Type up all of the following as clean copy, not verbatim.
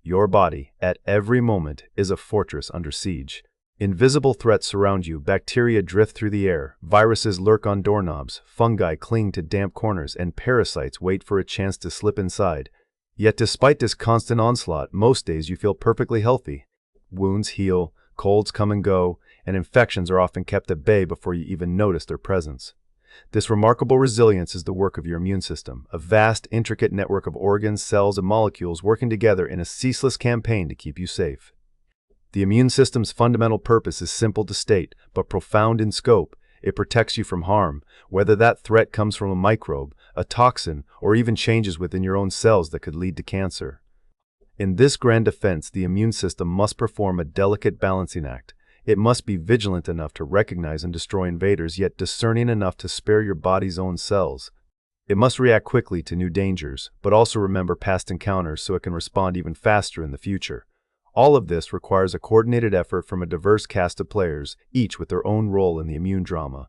Your body, at every moment, is a fortress under siege. Invisible threats surround you, bacteria drift through the air, viruses lurk on doorknobs, fungi cling to damp corners, and parasites wait for a chance to slip inside. Yet despite this constant onslaught, most days you feel perfectly healthy. Wounds heal, colds come and go, and infections are often kept at bay before you even notice their presence. This remarkable resilience is the work of your immune system, a vast, intricate network of organs, cells, and molecules working together in a ceaseless campaign to keep you safe. The immune system's fundamental purpose is simple to state, but profound in scope. It protects you from harm, whether that threat comes from a microbe, a toxin, or even changes within your own cells that could lead to cancer. In this grand defense, the immune system must perform a delicate balancing act. It must be vigilant enough to recognize and destroy invaders, yet discerning enough to spare your body's own cells. It must react quickly to new dangers, but also remember past encounters so it can respond even faster in the future. All of this requires a coordinated effort from a diverse cast of players, each with their own role in the immune drama.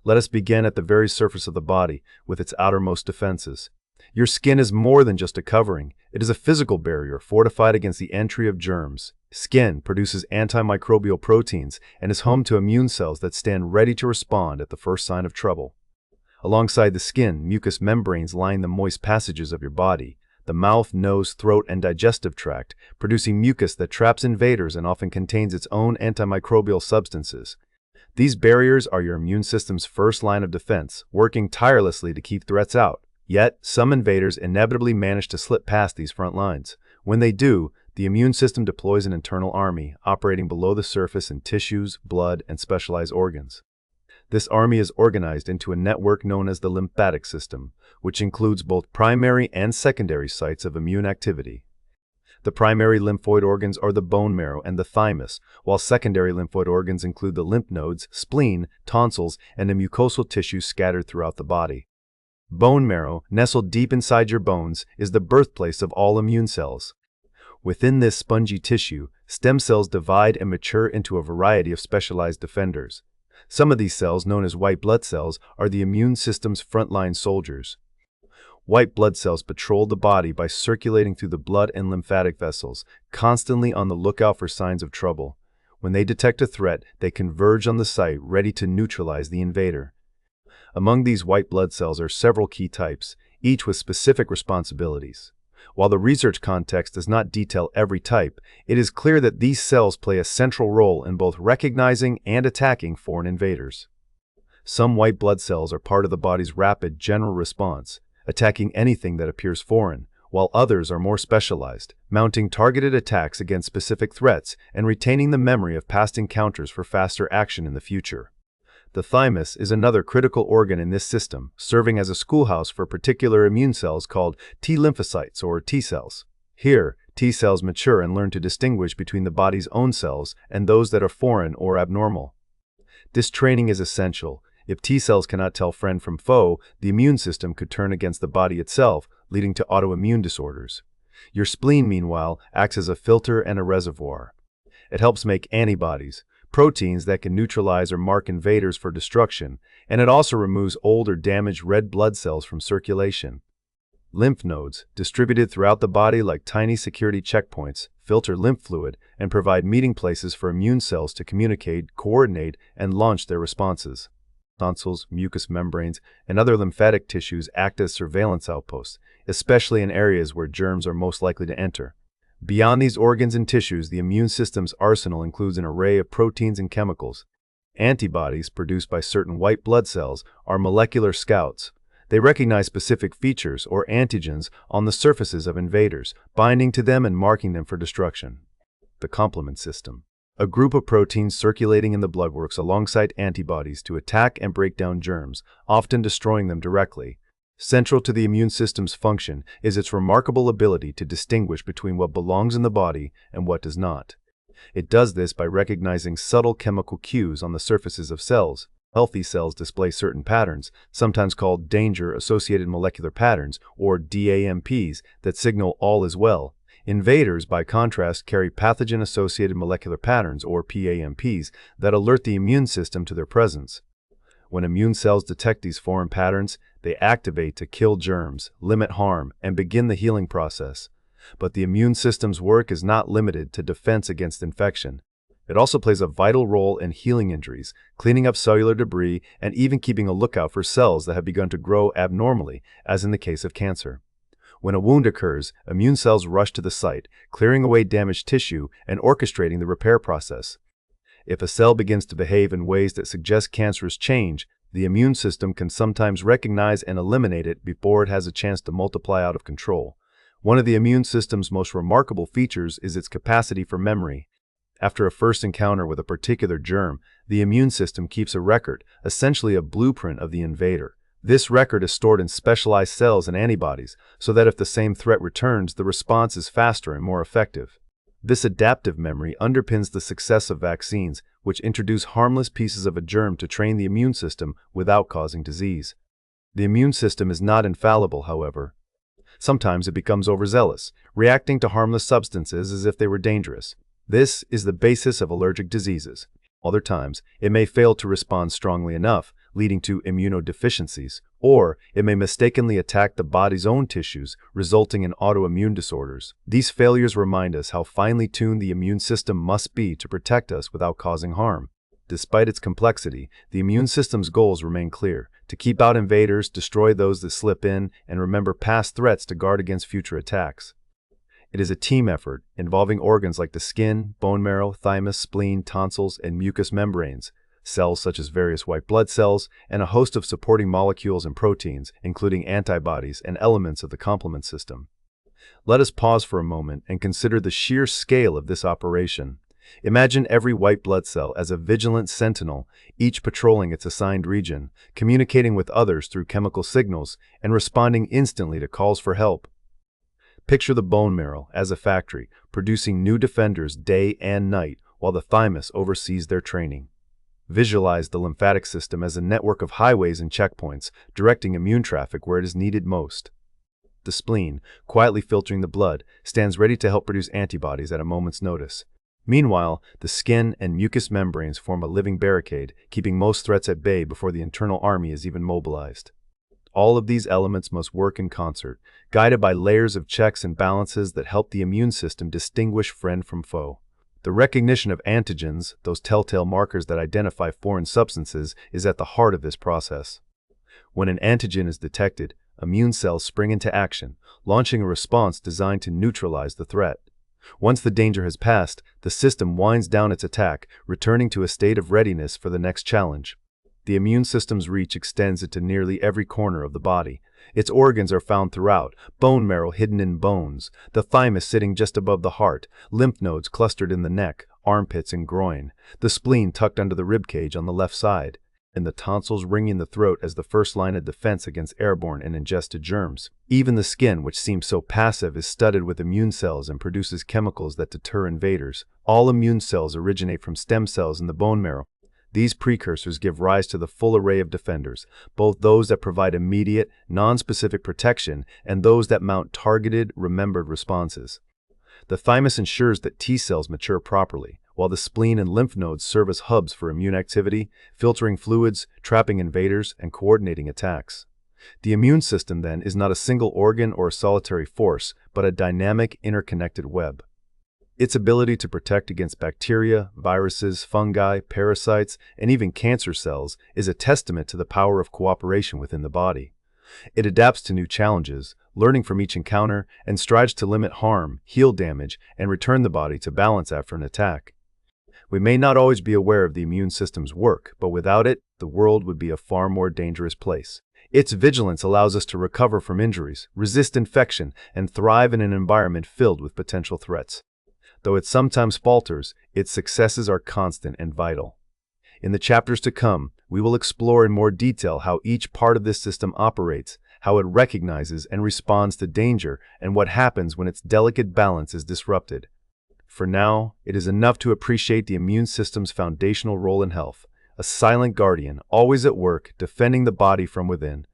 Let us begin at the very surface of the body, with its outermost defenses. Your skin is more than just a covering. It is a physical barrier fortified against the entry of germs. Skin produces antimicrobial proteins and is home to immune cells that stand ready to respond at the first sign of trouble. Alongside the skin, mucous membranes line the moist passages of your body. The mouth, nose, throat, and digestive tract, producing mucus that traps invaders and often contains its own antimicrobial substances. These barriers are your immune system's first line of defense, working tirelessly to keep threats out. Yet, some invaders inevitably manage to slip past these front lines. When they do, the immune system deploys an internal army, operating below the surface in tissues, blood, and specialized organs. This army is organized into a network known as the lymphatic system, which includes both primary and secondary sites of immune activity. The primary lymphoid organs are the bone marrow and the thymus, while secondary lymphoid organs include the lymph nodes, spleen, tonsils, and the mucosal tissues scattered throughout the body. Bone marrow, nestled deep inside your bones, is the birthplace of all immune cells. Within this spongy tissue, stem cells divide and mature into a variety of specialized defenders. Some of these cells, known as white blood cells, are the immune system's frontline soldiers. White blood cells patrol the body by circulating through the blood and lymphatic vessels, constantly on the lookout for signs of trouble. When they detect a threat, they converge on the site, ready to neutralize the invader. Among these white blood cells are several key types, each with specific responsibilities. While the research context does not detail every type, it is clear that these cells play a central role in both recognizing and attacking foreign invaders. Some white blood cells are part of the body's rapid general response, attacking anything that appears foreign, while others are more specialized, mounting targeted attacks against specific threats and retaining the memory of past encounters for faster action in the future. The thymus is another critical organ in this system, serving as a schoolhouse for particular immune cells called T lymphocytes or T cells. Here, T cells mature and learn to distinguish between the body's own cells and those that are foreign or abnormal. This training is essential. If T cells cannot tell friend from foe, the immune system could turn against the body itself, leading to autoimmune disorders. Your spleen, meanwhile, acts as a filter and a reservoir. It helps make antibodies, proteins that can neutralize or mark invaders for destruction, and it also removes old or damaged red blood cells from circulation. Lymph nodes, distributed throughout the body like tiny security checkpoints, filter lymph fluid and provide meeting places for immune cells to communicate, coordinate, and launch their responses. Tonsils, mucous membranes, and other lymphatic tissues act as surveillance outposts, especially in areas where germs are most likely to enter. Beyond these organs and tissues, the immune system's arsenal includes an array of proteins and chemicals. Antibodies produced by certain white blood cells are molecular scouts. They recognize specific features or antigens on the surfaces of invaders, binding to them and marking them for destruction. The complement system. A group of proteins circulating in the blood works alongside antibodies to attack and break down germs, often destroying them directly. Central to the immune system's function is its remarkable ability to distinguish between what belongs in the body and what does not. It does this by recognizing subtle chemical cues on the surfaces of cells. Healthy cells display certain patterns, sometimes called danger-associated molecular patterns, or DAMPs, that signal all is well. Invaders, by contrast, carry pathogen-associated molecular patterns, or PAMPs, that alert the immune system to their presence. When immune cells detect these foreign patterns, they activate to kill germs, limit harm, and begin the healing process. But the immune system's work is not limited to defense against infection. It also plays a vital role in healing injuries, cleaning up cellular debris, and even keeping a lookout for cells that have begun to grow abnormally, as in the case of cancer. When a wound occurs, immune cells rush to the site, clearing away damaged tissue and orchestrating the repair process. If a cell begins to behave in ways that suggest cancerous change, the immune system can sometimes recognize and eliminate it before it has a chance to multiply out of control. One of the immune system's most remarkable features is its capacity for memory. After a first encounter with a particular germ, the immune system keeps a record, essentially a blueprint of the invader. This record is stored in specialized cells and antibodies, so that if the same threat returns, the response is faster and more effective. This adaptive memory underpins the success of vaccines, which introduce harmless pieces of a germ to train the immune system without causing disease. The immune system is not infallible, however. Sometimes it becomes overzealous, reacting to harmless substances as if they were dangerous. This is the basis of allergic diseases. Other times, it may fail to respond strongly enough, leading to immunodeficiencies, or it may mistakenly attack the body's own tissues, resulting in autoimmune disorders. These failures remind us how finely tuned the immune system must be to protect us without causing harm. Despite its complexity, the immune system's goals remain clear: to keep out invaders, destroy those that slip in, and remember past threats to guard against future attacks. It is a team effort involving organs like the skin, bone marrow, thymus, spleen, tonsils, and mucous membranes, cells such as various white blood cells, and a host of supporting molecules and proteins, including antibodies and elements of the complement system. Let us pause for a moment and consider the sheer scale of this operation. Imagine every white blood cell as a vigilant sentinel, each patrolling its assigned region, communicating with others through chemical signals, and responding instantly to calls for help. Picture the bone marrow as a factory, producing new defenders day and night while the thymus oversees their training. Visualize the lymphatic system as a network of highways and checkpoints, directing immune traffic where it is needed most. The spleen, quietly filtering the blood, stands ready to help produce antibodies at a moment's notice. Meanwhile, the skin and mucous membranes form a living barricade, keeping most threats at bay before the internal army is even mobilized. All of these elements must work in concert, guided by layers of checks and balances that help the immune system distinguish friend from foe. The recognition of antigens, those telltale markers that identify foreign substances, is at the heart of this process. When an antigen is detected, immune cells spring into action, launching a response designed to neutralize the threat. Once the danger has passed, the system winds down its attack, returning to a state of readiness for the next challenge. The immune system's reach extends into nearly every corner of the body. Its organs are found throughout: bone marrow hidden in bones, the thymus sitting just above the heart, lymph nodes clustered in the neck, armpits, and groin, the spleen tucked under the ribcage on the left side, and the tonsils ringing the throat as the first line of defense against airborne and ingested germs. Even the skin, which seems so passive, is studded with immune cells and produces chemicals that deter invaders. All immune cells originate from stem cells in the bone marrow. These precursors give rise to the full array of defenders, both those that provide immediate, non-specific protection and those that mount targeted, remembered responses. The thymus ensures that T cells mature properly, while the spleen and lymph nodes serve as hubs for immune activity, filtering fluids, trapping invaders, and coordinating attacks. The immune system, then, is not a single organ or a solitary force, but a dynamic, interconnected web. Its ability to protect against bacteria, viruses, fungi, parasites, and even cancer cells is a testament to the power of cooperation within the body. It adapts to new challenges, learning from each encounter, and strives to limit harm, heal damage, and return the body to balance after an attack. We may not always be aware of the immune system's work, but without it, the world would be a far more dangerous place. Its vigilance allows us to recover from injuries, resist infection, and thrive in an environment filled with potential threats. Though it sometimes falters, its successes are constant and vital. In the chapters to come, we will explore in more detail how each part of this system operates, how it recognizes and responds to danger, and what happens when its delicate balance is disrupted. For now, it is enough to appreciate the immune system's foundational role in health, a silent guardian, always at work, defending the body from within.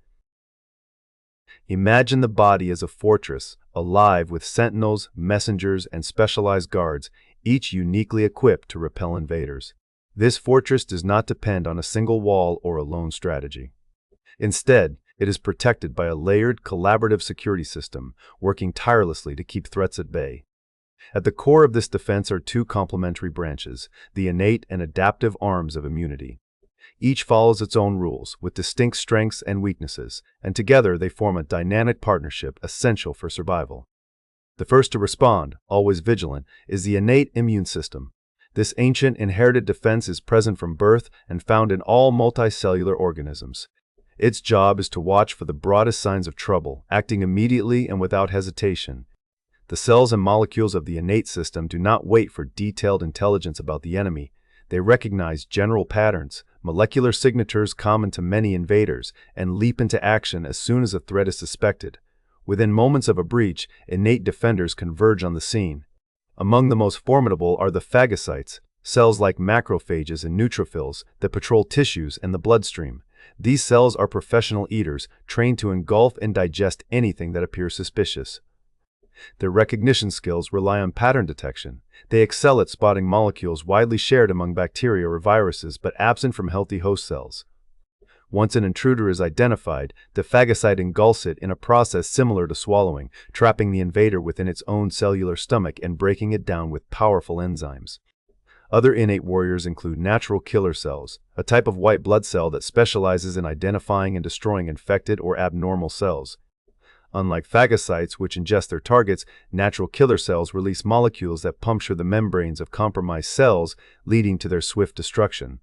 Imagine the body as a fortress, alive with sentinels, messengers, and specialized guards, each uniquely equipped to repel invaders. This fortress does not depend on a single wall or a lone strategy. Instead, It is protected by a layered, collaborative security system, working tirelessly to keep threats at bay. At the core of this defense are two complementary branches, the innate and adaptive arms of immunity. Each follows its own rules, with distinct strengths and weaknesses, and together they form a dynamic partnership essential for survival. The first to respond, always vigilant, is the innate immune system. This ancient inherited defense is present from birth and found in all multicellular organisms. Its job is to watch for the broadest signs of trouble, acting immediately and without hesitation. The cells and molecules of the innate system do not wait for detailed intelligence about the enemy. They recognize general patterns, molecular signatures common to many invaders, and leap into action as soon as a threat is suspected. Within moments of a breach, innate defenders converge on the scene. Among the most formidable are the phagocytes, cells like macrophages and neutrophils that patrol tissues and the bloodstream. These cells are professional eaters, trained to engulf and digest anything that appears suspicious. Their recognition skills rely on pattern detection. They excel at spotting molecules widely shared among bacteria or viruses but absent from healthy host cells. Once an intruder is identified, the phagocyte engulfs it in a process similar to swallowing, trapping the invader within its own cellular stomach and breaking it down with powerful enzymes. Other innate warriors include natural killer cells, a type of white blood cell that specializes in identifying and destroying infected or abnormal cells. Unlike phagocytes, which ingest their targets, natural killer cells release molecules that puncture the membranes of compromised cells, leading to their swift destruction.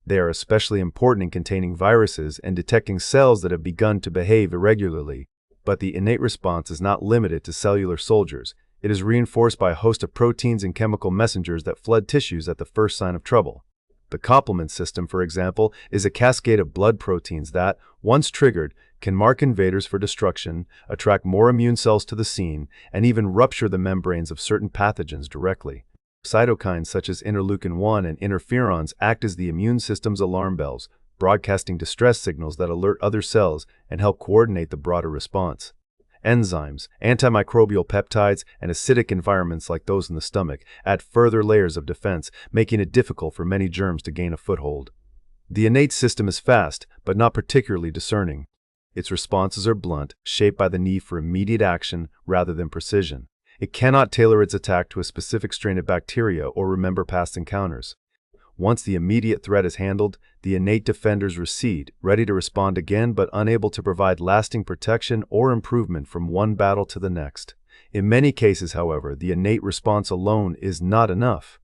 They are especially important in containing viruses and detecting cells that have begun to behave irregularly. But the innate response is not limited to cellular soldiers. It is reinforced by a host of proteins and chemical messengers that flood tissues at the first sign of trouble. The complement system, for example, is a cascade of blood proteins that, once triggered, can mark invaders for destruction, attract more immune cells to the scene, and even rupture the membranes of certain pathogens directly. Cytokines such as interleukin-1 and interferons act as the immune system's alarm bells, broadcasting distress signals that alert other cells and help coordinate the broader response. Enzymes, antimicrobial peptides, and acidic environments like those in the stomach add further layers of defense, making it difficult for many germs to gain a foothold. The innate system is fast, but not particularly discerning. Its responses are blunt, shaped by the need for immediate action rather than precision. It cannot tailor its attack to a specific strain of bacteria or remember past encounters. Once the immediate threat is handled, the innate defenders recede, ready to respond again but unable to provide lasting protection or improvement from one battle to the next. In many cases, however, the innate response alone is not enough.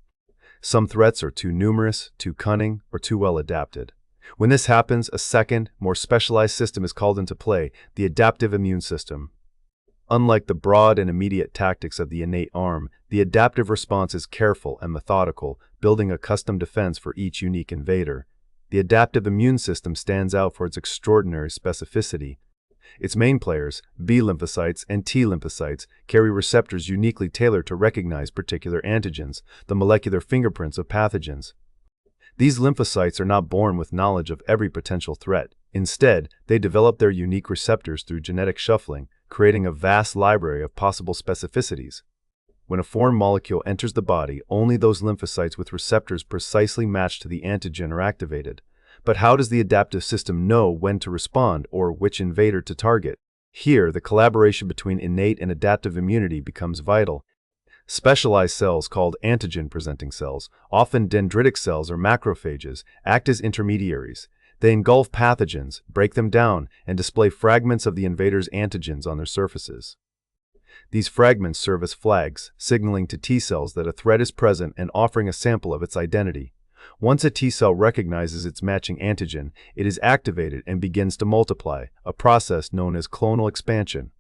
Some threats are too numerous, too cunning, or too well adapted. When this happens, a second, more specialized system is called into play, the adaptive immune system. Unlike the broad and immediate tactics of the innate arm, the adaptive response is careful and methodical, building a custom defense for each unique invader. The adaptive immune system stands out for its extraordinary specificity. Its main players, B lymphocytes and T lymphocytes, carry receptors uniquely tailored to recognize particular antigens, the molecular fingerprints of pathogens. These lymphocytes are not born with knowledge of every potential threat. Instead, they develop their unique receptors through genetic shuffling, creating a vast library of possible specificities. When a foreign molecule enters the body, only those lymphocytes with receptors precisely matched to the antigen are activated. But how does the adaptive system know when to respond or which invader to target? Here, the collaboration between innate and adaptive immunity becomes vital. Specialized cells called antigen-presenting cells, often dendritic cells or macrophages, act as intermediaries. They engulf pathogens, break them down, and display fragments of the invader's antigens on their surfaces. These fragments serve as flags, signaling to T cells that a threat is present and offering a sample of its identity. Once a T cell recognizes its matching antigen, it is activated and begins to multiply, a process known as clonal expansion.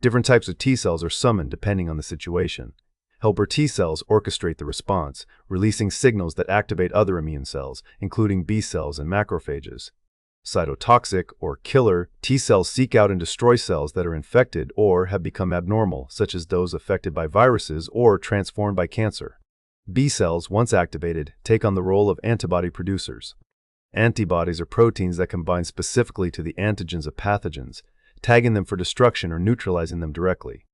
Different types of T cells are summoned depending on the situation. Helper T cells orchestrate the response, releasing signals that activate other immune cells, including B cells and macrophages. Cytotoxic, or killer, T cells seek out and destroy cells that are infected or have become abnormal, such as those affected by viruses or transformed by cancer. B cells, once activated, take on the role of antibody producers. Antibodies are proteins that can bind specifically to the antigens of pathogens, tagging them for destruction or neutralizing them directly.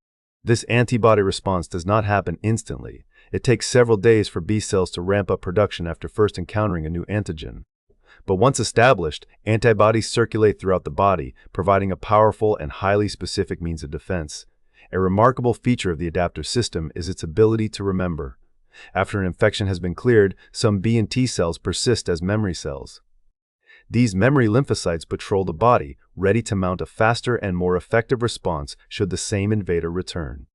This antibody response does not happen instantly. It takes several days for B cells to ramp up production after first encountering a new antigen. But once established, antibodies circulate throughout the body, providing a powerful and highly specific means of defense. A remarkable feature of the adaptive system is its ability to remember. After an infection has been cleared, some B and T cells persist as memory cells. These memory lymphocytes patrol the body, ready to mount a faster and more effective response should the same invader return.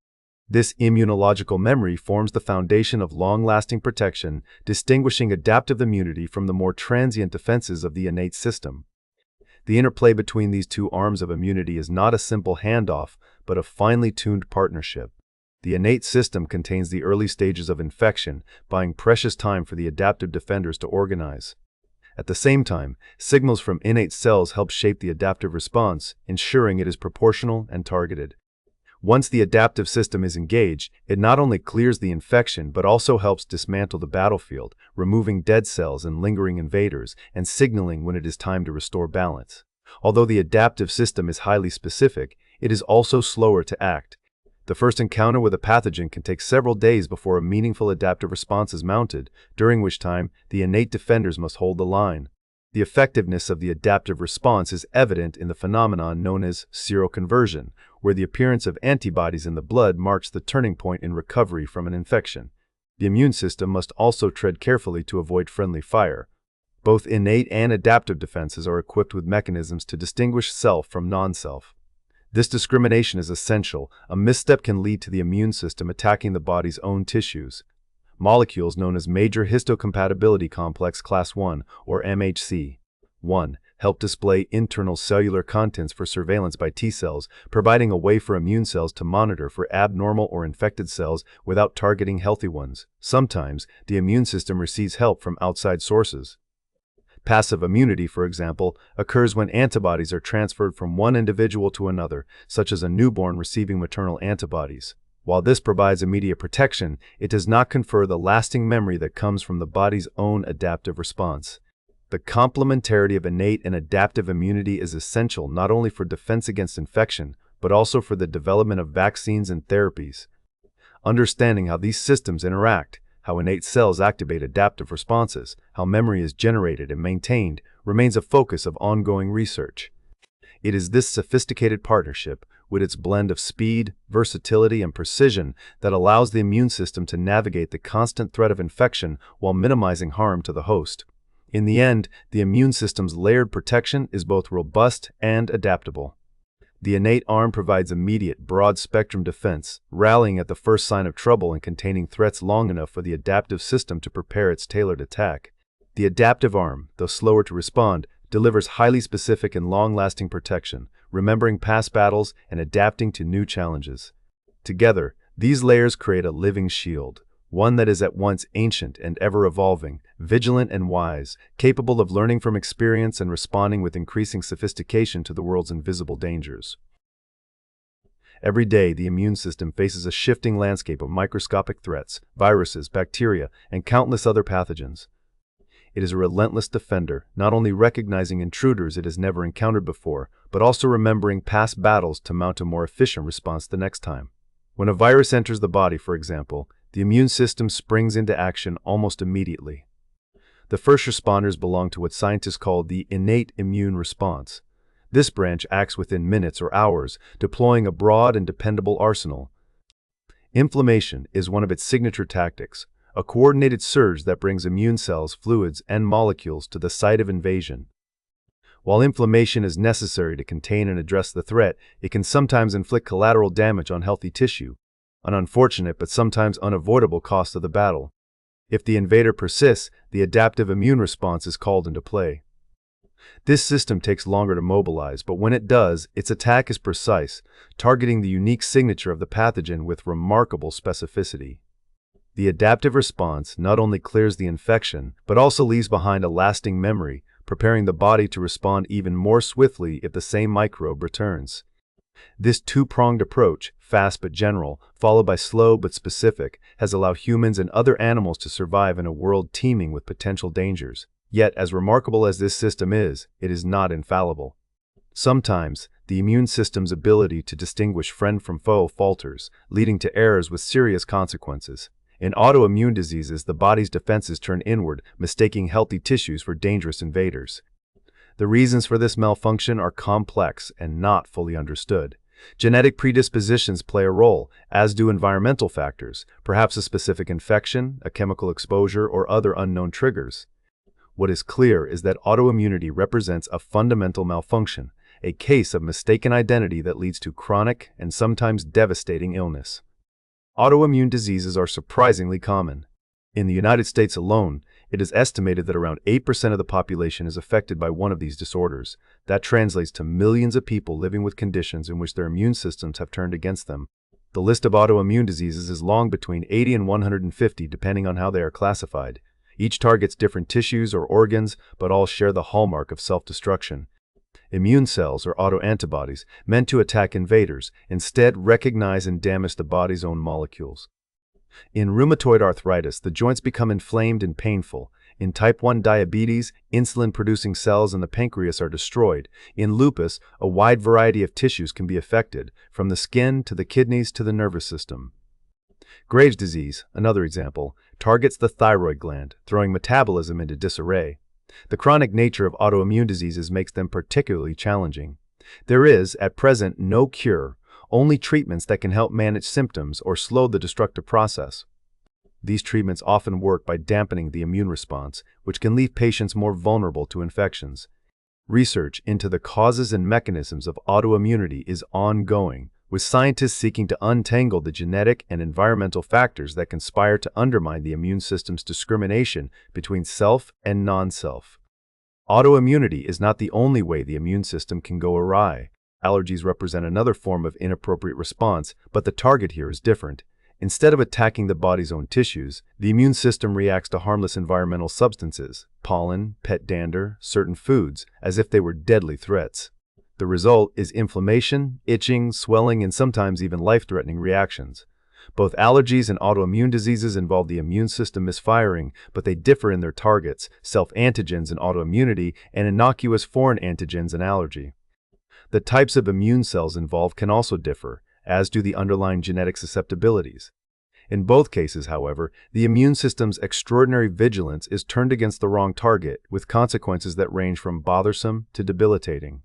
This immunological memory forms the foundation of long-lasting protection, distinguishing adaptive immunity from the more transient defenses of the innate system. The interplay between these two arms of immunity is not a simple handoff, but a finely tuned partnership. The innate system contains the early stages of infection, buying precious time for the adaptive defenders to organize. At the same time, signals from innate cells help shape the adaptive response, ensuring it is proportional and targeted. Once the adaptive system is engaged, it not only clears the infection but also helps dismantle the battlefield, removing dead cells and lingering invaders, and signaling when it is time to restore balance. Although the adaptive system is highly specific, it is also slower to act. The first encounter with a pathogen can take several days before a meaningful adaptive response is mounted, during which time the innate defenders must hold the line. The effectiveness of the adaptive response is evident in the phenomenon known as seroconversion, where the appearance of antibodies in the blood marks the turning point in recovery from an infection. The immune system must also tread carefully to avoid friendly fire. Both innate and adaptive defenses are equipped with mechanisms to distinguish self from non-self. This discrimination is essential. A misstep can lead to the immune system attacking the body's own tissues. Molecules known as major histocompatibility complex class 1, or MHC 1, help display internal cellular contents for surveillance by T cells, providing a way for immune cells to monitor for abnormal or infected cells without targeting healthy ones. Sometimes, the immune system receives help from outside sources. Passive immunity, for example, occurs when antibodies are transferred from one individual to another, such as a newborn receiving maternal antibodies. While this provides immediate protection, it does not confer the lasting memory that comes from the body's own adaptive response. The complementarity of innate and adaptive immunity is essential not only for defense against infection, but also for the development of vaccines and therapies. Understanding how these systems interact, how innate cells activate adaptive responses, how memory is generated and maintained, remains a focus of ongoing research. It is this sophisticated partnership, with its blend of speed, versatility, and precision, that allows the immune system to navigate the constant threat of infection while minimizing harm to the host. In the end, the immune system's layered protection is both robust and adaptable. The innate arm provides immediate, broad-spectrum defense, rallying at the first sign of trouble and containing threats long enough for the adaptive system to prepare its tailored attack. The adaptive arm, though slower to respond, delivers highly specific and long-lasting protection, remembering past battles and adapting to new challenges. Together, these layers create a living shield, one that is at once ancient and ever-evolving, vigilant and wise, capable of learning from experience and responding with increasing sophistication to the world's invisible dangers. Every day, the immune system faces a shifting landscape of microscopic threats, viruses, bacteria, and countless other pathogens. It is a relentless defender, not only recognizing intruders it has never encountered before, but also remembering past battles to mount a more efficient response the next time. When a virus enters the body, for example, the immune system springs into action almost immediately. The first responders belong to what scientists call the innate immune response. This branch acts within minutes or hours, deploying a broad and dependable arsenal. Inflammation is one of its signature tactics, a coordinated surge that brings immune cells, fluids, and molecules to the site of invasion. While inflammation is necessary to contain and address the threat, it can sometimes inflict collateral damage on healthy tissue, an unfortunate but sometimes unavoidable cost of the battle. If the invader persists, the adaptive immune response is called into play. This system takes longer to mobilize, but when it does, its attack is precise, targeting the unique signature of the pathogen with remarkable specificity. The adaptive response not only clears the infection, but also leaves behind a lasting memory, preparing the body to respond even more swiftly if the same microbe returns. This two-pronged approach, fast but general, followed by slow but specific, has allowed humans and other animals to survive in a world teeming with potential dangers. Yet, as remarkable as this system is, it is not infallible. Sometimes, the immune system's ability to distinguish friend from foe falters, leading to errors with serious consequences. In autoimmune diseases, the body's defenses turn inward, mistaking healthy tissues for dangerous invaders. The reasons for this malfunction are complex and not fully understood. Genetic predispositions play a role, as do environmental factors, perhaps a specific infection, a chemical exposure, or other unknown triggers. What is clear is that autoimmunity represents a fundamental malfunction, a case of mistaken identity that leads to chronic and sometimes devastating illness. Autoimmune diseases are surprisingly common. In the United States alone, it is estimated that around 8% of the population is affected by one of these disorders. That translates to millions of people living with conditions in which their immune systems have turned against them. The list of autoimmune diseases is long, between 80 and 150, depending on how they are classified. Each targets different tissues or organs, but all share the hallmark of self-destruction. Immune cells, or autoantibodies, meant to attack invaders, instead recognize and damage the body's own molecules. In rheumatoid arthritis, the joints become inflamed and painful. In type 1 diabetes, insulin-producing cells in the pancreas are destroyed. In lupus, a wide variety of tissues can be affected, from the skin to the kidneys to the nervous system. Graves' disease, another example, targets the thyroid gland, throwing metabolism into disarray. The chronic nature of autoimmune diseases makes them particularly challenging. There is, at present, no cure, only treatments that can help manage symptoms or slow the destructive process. These treatments often work by dampening the immune response, which can leave patients more vulnerable to infections. Research into the causes and mechanisms of autoimmunity is ongoing, with scientists seeking to untangle the genetic and environmental factors that conspire to undermine the immune system's discrimination between self and non-self. Autoimmunity is not the only way the immune system can go awry. Allergies represent another form of inappropriate response, but the target here is different. Instead of attacking the body's own tissues, the immune system reacts to harmless environmental substances, pollen, pet dander, certain foods, as if they were deadly threats. The result is inflammation, itching, swelling, and sometimes even life-threatening reactions. Both allergies and autoimmune diseases involve the immune system misfiring, but they differ in their targets: self-antigens in autoimmunity and innocuous foreign antigens in allergy. The types of immune cells involved can also differ, as do the underlying genetic susceptibilities. In both cases, however, the immune system's extraordinary vigilance is turned against the wrong target, with consequences that range from bothersome to debilitating.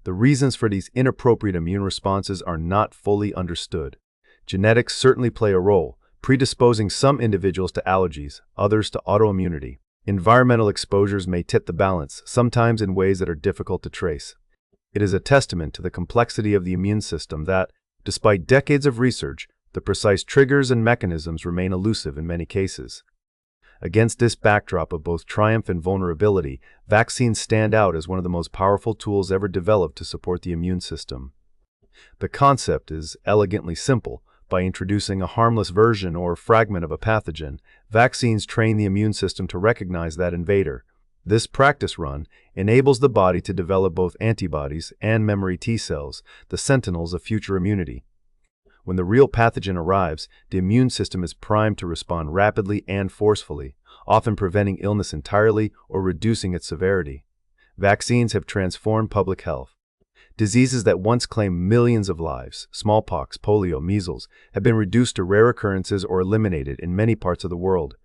The reasons for these inappropriate immune responses are not fully understood. Genetics certainly play a role, predisposing some individuals to allergies, others to autoimmunity. Environmental exposures may tip the balance, sometimes in ways that are difficult to trace. It is a testament to the complexity of the immune system that, despite decades of research, the precise triggers and mechanisms remain elusive in many cases. Against this backdrop of both triumph and vulnerability, vaccines stand out as one of the most powerful tools ever developed to support the immune system. The concept is elegantly simple. By introducing a harmless version or fragment of a pathogen, vaccines train the immune system to recognize that invader. This practice run enables the body to develop both antibodies and memory T cells, the sentinels of future immunity. When the real pathogen arrives, the immune system is primed to respond rapidly and forcefully, often preventing illness entirely or reducing its severity. Vaccines have transformed public health. Diseases that once claimed millions of lives, smallpox, polio, measles, have been reduced to rare occurrences or eliminated in many parts of the world.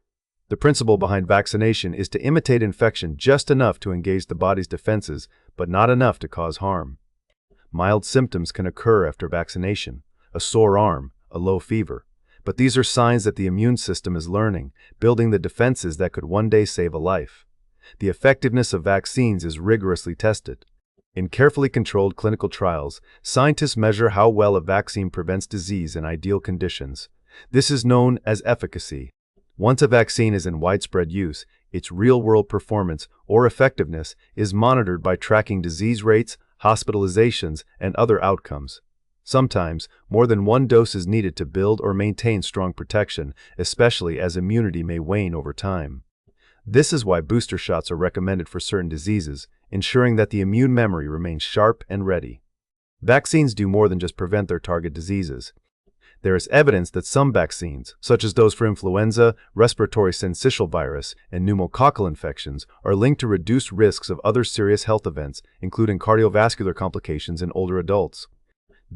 The principle behind vaccination is to imitate infection just enough to engage the body's defenses, but not enough to cause harm. Mild symptoms can occur after vaccination: a sore arm, a low fever. But these are signs that the immune system is learning, building the defenses that could one day save a life. The effectiveness of vaccines is rigorously tested. In carefully controlled clinical trials, scientists measure how well a vaccine prevents disease in ideal conditions. This is known as efficacy. Once a vaccine is in widespread use, its real-world performance or effectiveness is monitored by tracking disease rates, hospitalizations, and other outcomes. Sometimes, more than one dose is needed to build or maintain strong protection, especially as immunity may wane over time. This is why booster shots are recommended for certain diseases, ensuring that the immune memory remains sharp and ready. Vaccines do more than just prevent their target diseases. There is evidence that some vaccines, such as those for influenza, respiratory syncytial virus, and pneumococcal infections, are linked to reduced risks of other serious health events, including cardiovascular complications in older adults.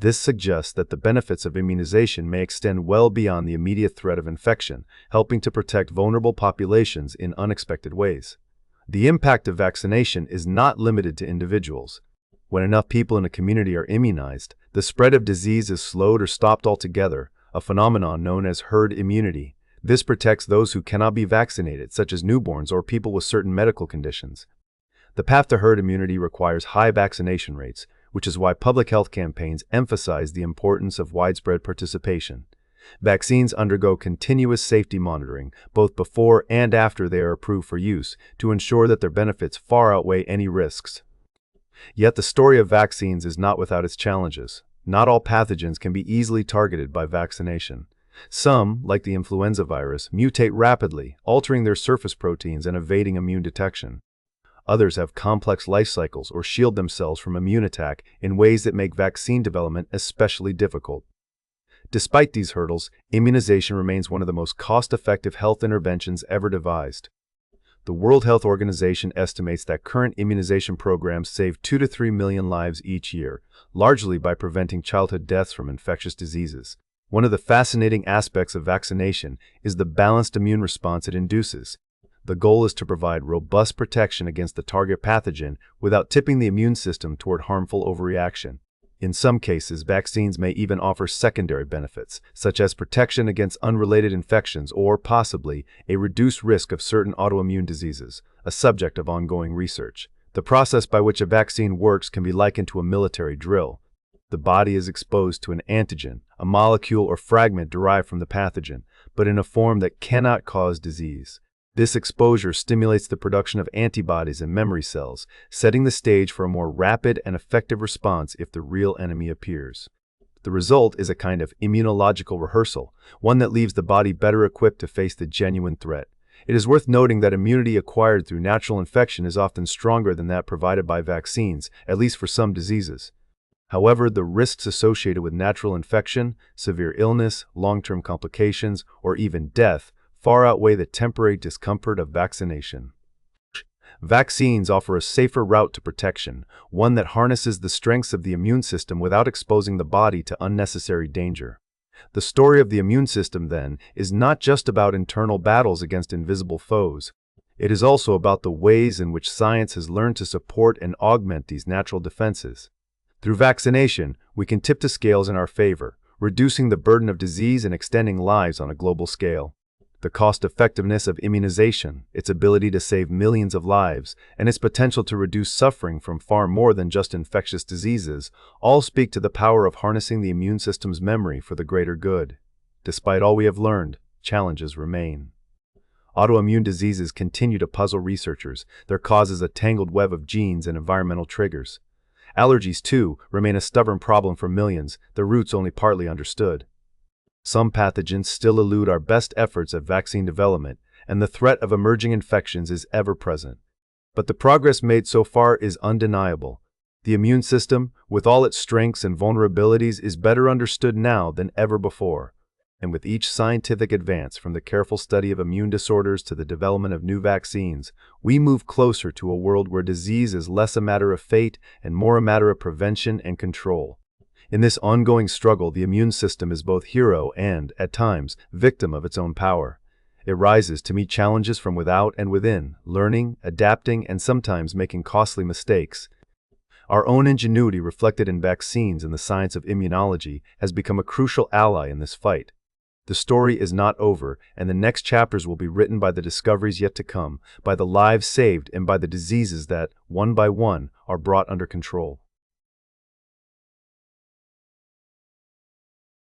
This suggests that the benefits of immunization may extend well beyond the immediate threat of infection, helping to protect vulnerable populations in unexpected ways. The impact of vaccination is not limited to individuals. When enough people in a community are immunized, the spread of disease is slowed or stopped altogether, a phenomenon known as herd immunity. This protects those who cannot be vaccinated, such as newborns or people with certain medical conditions. The path to herd immunity requires high vaccination rates, which is why public health campaigns emphasize the importance of widespread participation. Vaccines undergo continuous safety monitoring, both before and after they are approved for use, to ensure that their benefits far outweigh any risks. Yet the story of vaccines is not without its challenges. Not all pathogens can be easily targeted by vaccination. Some, like the influenza virus, mutate rapidly, altering their surface proteins and evading immune detection. Others have complex life cycles or shield themselves from immune attack in ways that make vaccine development especially difficult. Despite these hurdles, immunization remains one of the most cost-effective health interventions ever devised. The World Health Organization estimates that current immunization programs save 2 to 3 million lives each year, largely by preventing childhood deaths from infectious diseases. One of the fascinating aspects of vaccination is the balanced immune response it induces. The goal is to provide robust protection against the target pathogen without tipping the immune system toward harmful overreaction. In some cases, vaccines may even offer secondary benefits, such as protection against unrelated infections or, possibly, a reduced risk of certain autoimmune diseases, a subject of ongoing research. The process by which a vaccine works can be likened to a military drill. The body is exposed to an antigen, a molecule or fragment derived from the pathogen, but in a form that cannot cause disease. This exposure stimulates the production of antibodies and memory cells, setting the stage for a more rapid and effective response if the real enemy appears. The result is a kind of immunological rehearsal, one that leaves the body better equipped to face the genuine threat. It is worth noting that immunity acquired through natural infection is often stronger than that provided by vaccines, at least for some diseases. However, the risks associated with natural infection, severe illness, long-term complications, or even death far outweigh the temporary discomfort of vaccination. Vaccines offer a safer route to protection, one that harnesses the strengths of the immune system without exposing the body to unnecessary danger. The story of the immune system, then, is not just about internal battles against invisible foes. It is also about the ways in which science has learned to support and augment these natural defenses. Through vaccination, we can tip the scales in our favor, reducing the burden of disease and extending lives on a global scale. The cost-effectiveness of immunization, its ability to save millions of lives, and its potential to reduce suffering from far more than just infectious diseases, all speak to the power of harnessing the immune system's memory for the greater good. Despite all we have learned, challenges remain. Autoimmune diseases continue to puzzle researchers, their causes a tangled web of genes and environmental triggers. Allergies, too, remain a stubborn problem for millions, their roots only partly understood. Some pathogens still elude our best efforts at vaccine development, and the threat of emerging infections is ever present. But the progress made so far is undeniable. The immune system, with all its strengths and vulnerabilities, is better understood now than ever before. And with each scientific advance, from the careful study of immune disorders to the development of new vaccines, we move closer to a world where disease is less a matter of fate and more a matter of prevention and control. In this ongoing struggle, the immune system is both hero and, at times, victim of its own power. It rises to meet challenges from without and within, learning, adapting, and sometimes making costly mistakes. Our own ingenuity, reflected in vaccines and the science of immunology, has become a crucial ally in this fight. The story is not over, and the next chapters will be written by the discoveries yet to come, by the lives saved, and by the diseases that, one by one, are brought under control.